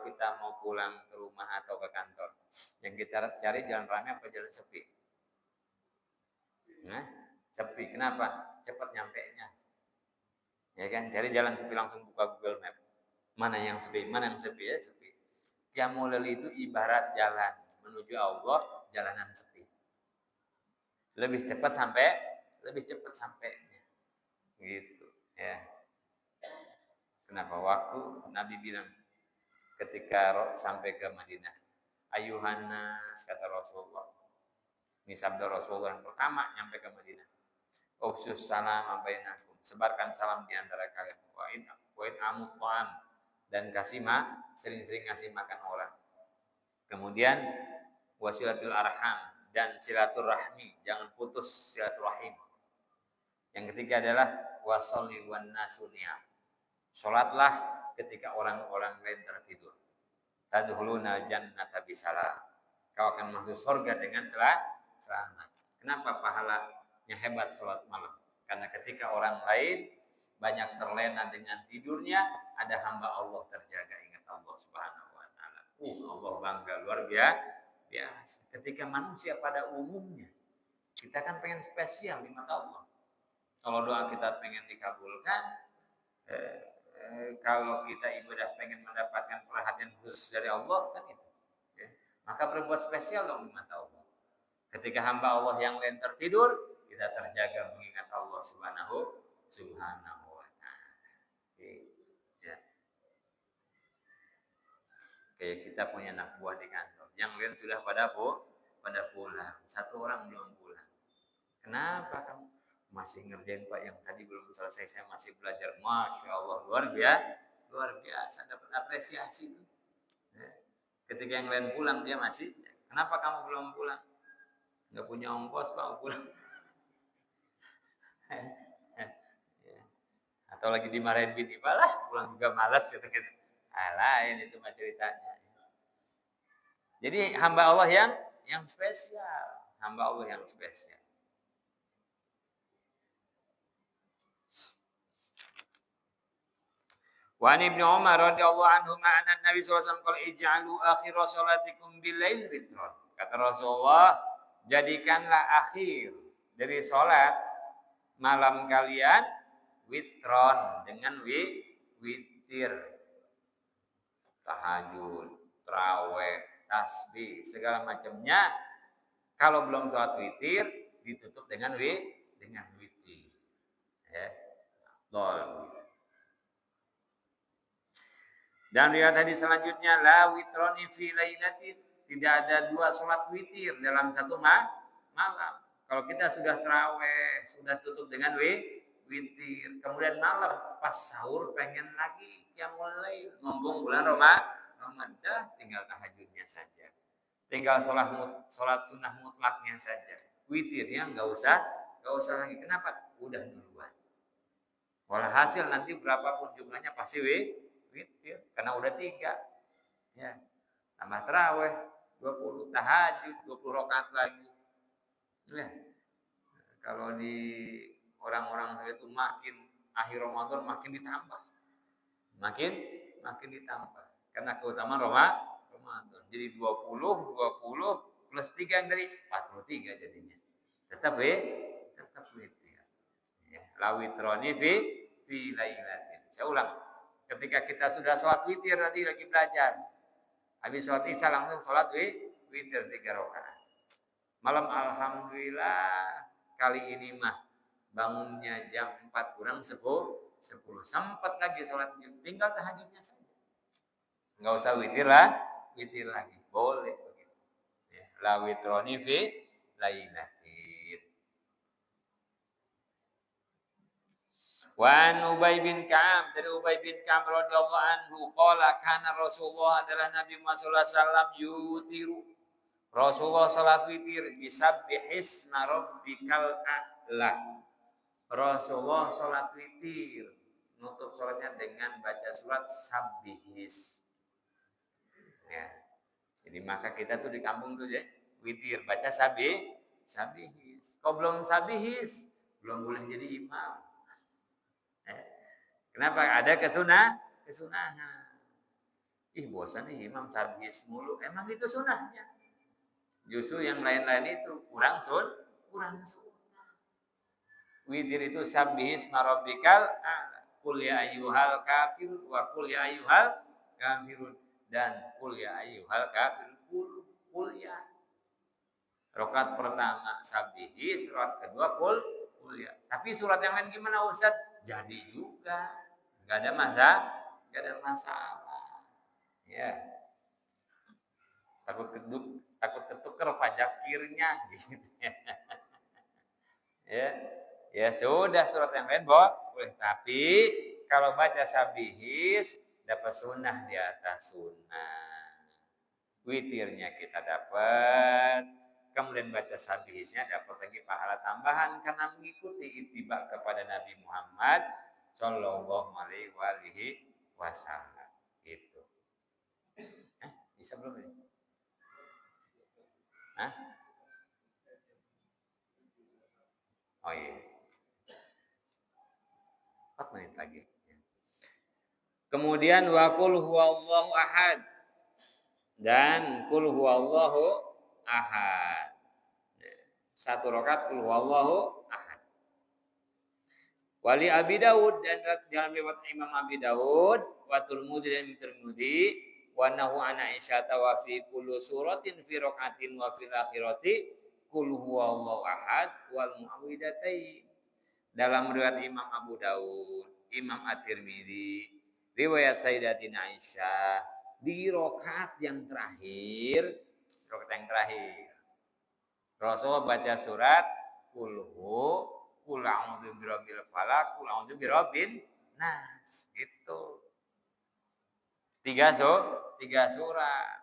kita mau pulang ke rumah atau ke kantor, yang kita cari jalan ramai apa jalan sepi? Nah, sepi. Kenapa? Cepat nyampenya. Ya kan, cari jalan sepi langsung buka Google Map. Mana yang sepi? Ya sepi. Qiyamul lail itu ibarat jalan menuju Allah, jalanan sepi. Lebih cepat sampainya. Gitu, ya. Kenapa? Waktu Nabi bilang ketika sampai ke Madinah, ayuhannas, kata Rasulullah. Ini sabda Rasulullah yang pertama nyampe ke Madinah. Ufsus salam bainakum, sebarkan salam di antara kalian. Wa'id amut ta'am, dan sering-sering ngasih makan orang. Kemudian wasilatul arham, dan silaturahmi, jangan putus silaturahim. Yang ketiga adalah wasolli wan nasu niyam. Salatlah ketika orang-orang lain tertidur. Tadkhuluna jannata bisalam. Kau akan masuk surga dengan selamat. Kenapa pahalanya hebat salat malam? Karena ketika orang lain banyak terlena dengan tidurnya, ada hamba Allah terjaga, ingat Allah Subhanahu wa taala. Allah bangga luar biasa. Ketika manusia pada umumnya, kita kan pengen spesial di mata Allah. Kalau doa kita pengen dikabulkan, kalau kita ibadah pengen mendapatkan perhatian khusus dari Allah, kan itu. Ya. Maka berbuat spesial dong di mata Allah. Ketika hamba Allah yang lain tertidur, kita terjaga mengingat Allah Subhanahu wa taala. Ya. Kayak kita punya anak buah di kantor, yang lain sudah pada pulang, satu orang belum pulang. Kenapa kamu masih ngerjain Pak, yang tadi belum selesai, saya masih belajar. Masya Allah, luar biasa, dapat apresiasi itu. Ya. Ketika yang lain pulang, dia masih, kenapa kamu belum pulang? Nggak punya ongkos, kamu pulang. Ya. Atau lagi dimarahin bini, malah pulang juga malas gitu. Lain itu mah ceritanya. Jadi hamba Allah yang spesial, hamba Allah yang spesial. Wa an Ibnu Umar radhiyallahu anhu ma'ana Nabi sallallahu alaihi wasallam qala ij'alu akhir salatikum bil-lail witron. Kata Rasulullah, jadikanlah akhir dari salat malam kalian witron, dengan witir. Tahajud, tarawih, tasbih, segala macamnya. Kalau belum salat witir, ditutup dengan witir. Ya. Dan riwayat hadis selanjutnya, la witroni fi lailatin, tidak ada dua salat witir dalam satu malam. Kalau kita sudah tarawih, sudah tutup dengan witir. Kemudian malam pas sahur pengen lagi qiyamul lail, mumpung bulan Ramadan, tinggal tahajudnya saja. Tinggal sholat sunnah mutlaknya saja. Witirnya nggak usah lagi. Kenapa? Udah duluan. Walhasil nanti berapapun jumlahnya pasti witir, karena udah 3. Ya. Tambah tarawih 20, tahajud 20 rakaat lagi. Ya. Kalau di orang-orang itu makin akhir Ramadan makin ditambah. Makin ditambah. Karena keutamaan Ramadan. Jadi 20 plus 3 dari 43 jadinya. Tetap witir. Ya, la witroni fi lailatin. Saya ulang. Ketika kita sudah sholat witir tadi lagi belajar. Habis sholat isya langsung sholat witir 3 rakaat. Malam alhamdulillah kali ini mah bangunnya jam 4 kurang 10 sempat lagi sholatnya, tinggal tahajudnya saja. Enggak usah witir lagi. Boleh begitu. Ya, la witroni fi lailatin. Wa an Ubay bin Ka'ab, dari Ubay bin Ka'ab radhiyallahu anhu qala kana Rasulullah adalah Nabi Muhammad sallallahu alaihi wasallam yutiru. Rasulullah salat witir bisabbihisma rabbikal a'la. Rasulullah salat witir nutup salatnya dengan baca surat Sabbihis. Ya. Jadi maka kita tuh di kampung tuh ya witir baca Sabbihis. Kok belum Sabbihis? Belum boleh jadi imam. Kenapa? Ada kesunahan. Bosan nih imam Sabbihis mulu. Emang itu sunahnya. Justru yang lain-lain itu kurang sunnah. Witir itu Sabbihis marabbikal a'la. Qul ya ayyuhal kafirun wa qul ya ayyuhal kafirun dan qul ya ayyuhal kafirun qul ya. Rakaat pertama Sabbihis, rakaat kedua qul ya. Tapi surat yang lain gimana Ustaz? Jadi juga. Enggak ada masalah. Ya. Takut ketuker fajakirnya gitu ya. Ya sudah surat yang lain boleh, tapi kalau baca Sabbihis dapat sunnah di atas sunnah. Witirnya kita dapat, kemudian baca Sabbihisnya dapat lagi pahala tambahan karena mengikuti ittiba kepada Nabi Muhammad sallallahu alaihi wasallam. Gitu. Bisa belum ini? Oh iya. 4 menit lagi. Kemudian wa qul huwallahu ahad dan qul huwallahu ahad. 1 rakaat qul huwallahu ahad. Wali Abi Daud dan dalam riwayat Imam Abi Daud wa Tirmidzi dan Tirmidzi wa nahu an Aisyah wa fi kulli suratin fi rakaatin wa fil akhirati qul huwallahu ahad wal muawwidzatain. Dalam riwayat Imam Abu Daud, Imam At-Tirmidzi, riwayat Sayyidatina Aisyah di rakaat yang terakhir, Rasulullah baca surat qul a'udzu birabbil falaq, qul a'udzu birabbin nas. Gitu. 3 surat.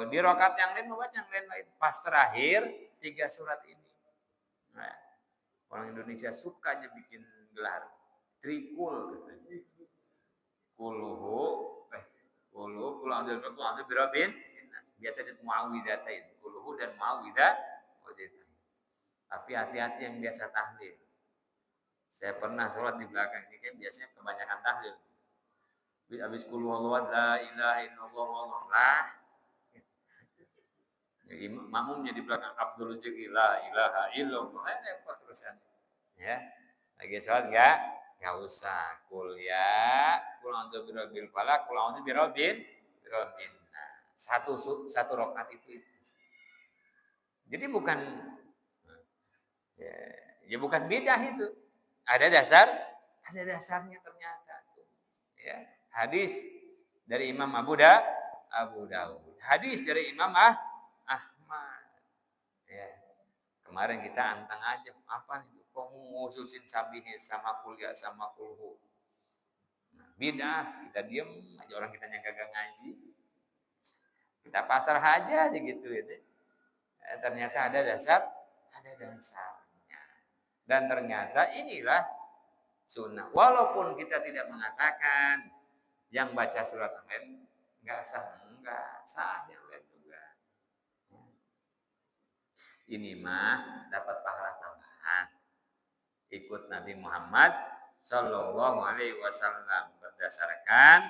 Di rakaat yang lain membaca yang lain. Pas terakhir 3 surat ini. Nah, orang Indonesia sukanya bikin gelar trikul gitu. Qul a'udzu birabbin nas. Biasa disebut muawwidzatain. Qul dan muawwidzatain. Tapi hati-hati yang biasa tahlil. Saya pernah sholat di belakang ini kan biasanya kebanyakan tahlil. Habis qul huwallahu la ilaha illallah wallah. Makmumnya di belakang Abdul Jiki la ilaha illallah. Repot terusan. Ya. Lagi sholat enggak usah. Qul a'udzu birabbil falaq, qul a'udzu birabbin nas. Satu rakaat itu. Jadi bukan ya bukan bidah itu. Ada dasarnya ternyata. Ya, hadis dari Imam Abu Daud. Hadis dari Imam Ahmad. Ya. Kemarin kita antang aja apa itu? kok ngususin sabihis sama kuliah sama kulhu. Nah, bidah, kita diem aja orang kita yang kagak ngaji. Kita pasar aja gitu ini. Ternyata ada dasarnya. Dan ternyata inilah sunnah. Walaupun kita tidak mengatakan yang baca surat lain enggak sah yang lain juga. Ini mah dapat pahala tambahan. Ikut Nabi Muhammad Sallallahu Alaihi Wasallam berdasarkan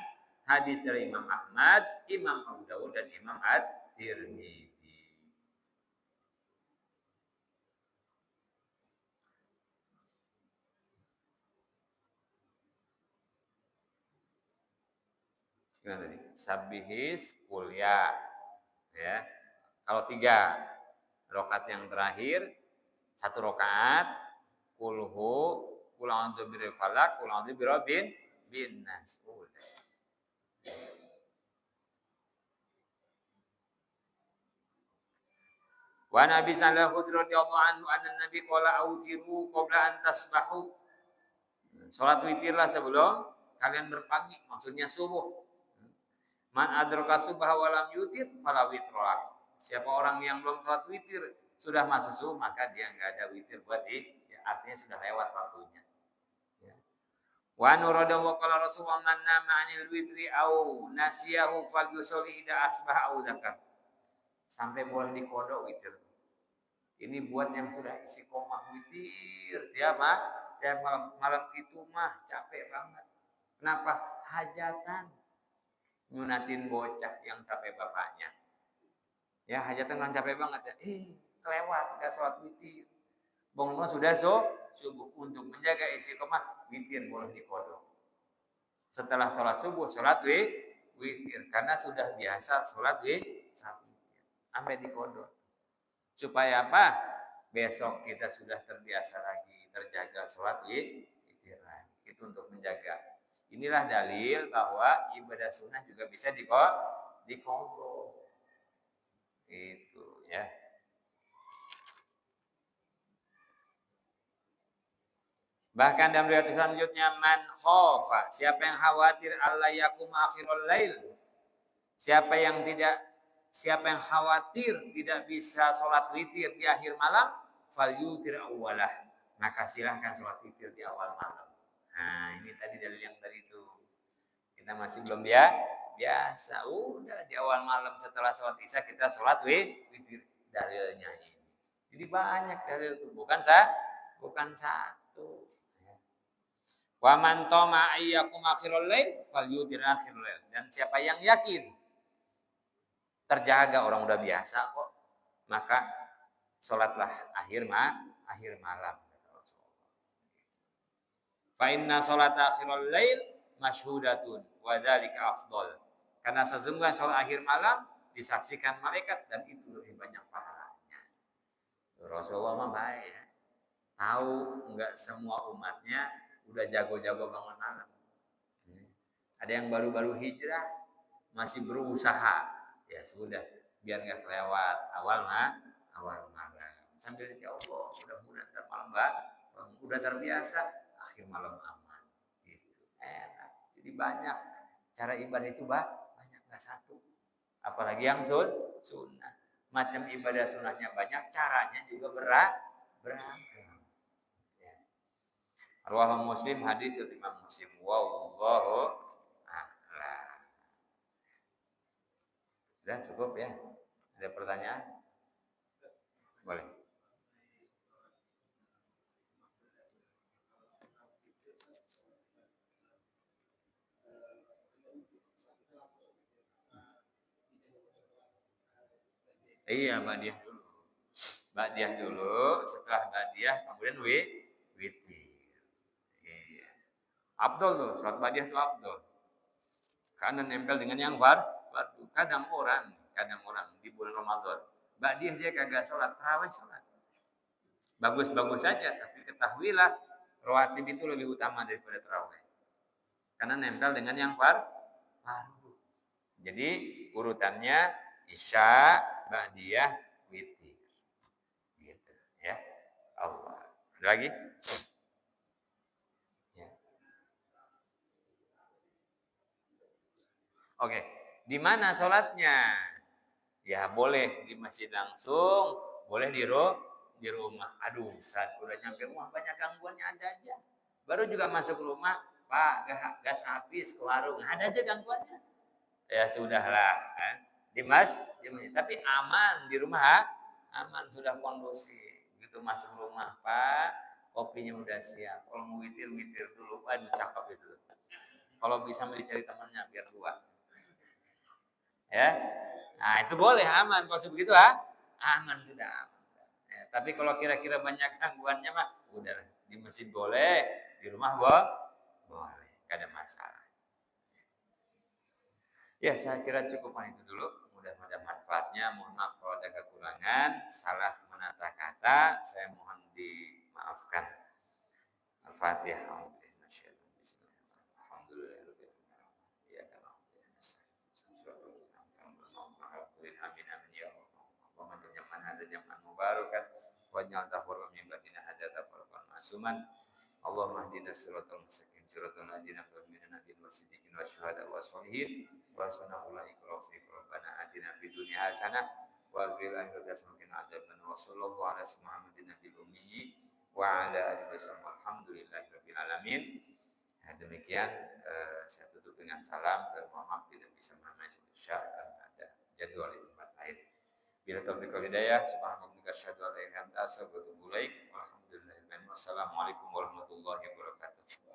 hadis dari Imam Ahmad, Imam Abu Dawud dan Imam At-Tirmidzi. Gimana tadi? Sabihis kuliah, ya. Kalau 3 rakaat yang terakhir, 1 rakaat kulhu, qul a'udzu birabbil falaq, qul a'udzu birabbin nas. Udah. Wa Nabi sallallahu radhiyallahu anhu anna Nabi qala autiru qabla an tasbahu. Salat witirlah sebelum kalian berpagi, maksudnya subuh. Man adraka subha wa lam yutir fala witra. Siapa orang yang belum salat witir sudah masuk subuh maka dia enggak ada witir buat ya, artinya sudah lewat waktunya. Ya. Wa nuradallahu qala Rasulullah man nama 'anil witri au nasiyahu falyusalli idza asbaha au dzakar. Sampai boleh dikodok witir. Ini buat yang sudah istiqomah witir, dia malam itu mah capek banget. Kenapa? Hajatan. Nyunatin bocah yang capek bapaknya. Ya, hajatan orang capek banget ya. Kelewat enggak sholat witir. Bangun sudah subuh. Untuk menjaga istiqomah witir boleh dikodok. Setelah sholat subuh, sholat witir. Karena sudah biasa sholat witir. Sampai dikodok. Supaya apa? Besok kita sudah terbiasa lagi. Terjaga sholat witir lagi. Itu untuk menjaga. Inilah dalil bahwa ibadah sunnah juga bisa dikodok. Itu ya. Bahkan dalam riwayat selanjutnya man khofa, siapa yang khawatir Allah yakum akhirul lail. Siapa yang khawatir tidak bisa sholat witir di akhir malam, falyutir awalah. Maka silahkan sholat witir di awal malam. Nah, ini tadi dalil yang tadi itu. Kita masih belum biasa. Udah di awal malam setelah sholat isya kita sholat witir. Dalilnya ini. Jadi banyak dalil itu. Bukan satu. Wa man tama ayyakum akhirul lail falyutir akhirul lail. Dan siapa yang yakin terjaga, orang udah biasa kok, maka sholatlah akhir malam. Fa inna sholata akhirul lail masyhudatun wa dzalika afdal. Karena sesungguhnya sholat akhir malam disaksikan malaikat dan itu lebih banyak pahalanya. Rasulullah mah baik ya. Tahu enggak semua umatnya udah jago-jago bangun malam. Ada yang baru-baru hijrah masih berusaha. Ya sudah, biar enggak kelewat awal malam. Sambil ya Allah, mudah-mudahan ntar malam udah terbiasa. Akhir malam aman, gitu. Enak. Jadi banyak cara ibadah itu banyak, nggak satu. Apalagi yang sunnah. Macam ibadah sunnahnya banyak, caranya juga beragam. Ya. Rawahu Muslim, hadis dari Imam Muslim. Wallahu a'lam. Sudah cukup ya. Ada pertanyaan? Boleh. Iya, Ba'diyah dulu, setelah Ba'diyah kemudian witir. Iya. Afdol tuh, sholat Ba'diyah itu afdol. Karena nempel dengan yang fardu. Kadang orang di bulan Ramadan, Ba'diyah dia kagak sholat, tarawih sholat. Bagus-bagus saja, tapi ketahuilah rawatib itu lebih utama daripada tarawih. Karena nempel dengan yang fardu. Jadi urutannya Isya, Ba'diyah, witir. Gitu ya. Allah. Lagi? Ya. Oke, di mana sholatnya? Ya boleh di masjid langsung, boleh di rumah. Aduh, saat udah nyampe rumah banyak gangguannya ada aja. Baru juga masuk rumah, Pak, gas habis ke warung, ada aja gangguannya. Ya sudahlah, di masjid. Tapi aman di rumah, aman sudah kondusif. Gitu masuk rumah, Pak, kopinya udah siap. Kalau mau witir dulu, aduh cakep itu. Kalau bisa mau dicari temannya biar dua. Ya, nah itu boleh aman kalau begitu aman sudah aman. Ya, tapi kalau kira-kira banyak gangguannya mah udah di masjid boleh, di rumah boleh, gak ada masalah. Ya saya kira cukupan itu dulu. Mudah-mudahan manfaatnya. Mohon maaf kalau ada kekurangan, salah menata kata, saya mohon dimaafkan. Al-Fatihah. Mubarokan waj'al tafurqan min batina hadza furqan masuman Allahumma hdina siratal mustaqim siratal ladzina an'amta alaihim wasiddiqin wasyuhada wassalihin wa sallallahu alaihi rabbana atina fid dunya hasanah wa fil akhirati hasanah wa qina adzaban wa sallallahu ala Muhammadin nabiyil ummi wa ala alihi wasallam alhamdulillahi rabbil alamin. Nah, demikian saya tutup dengan salam dan mohon maaf tidak bisa meramai Isya karena ada jadwal di tempat lain. Bila taufiq wal hidayah, subhanallah asyhadu an la ilaha illa anta astaghfiruka wa atubu ilaik. Walhamdulillah. Wassalamualaikum warahmatullahi wabarakatuh.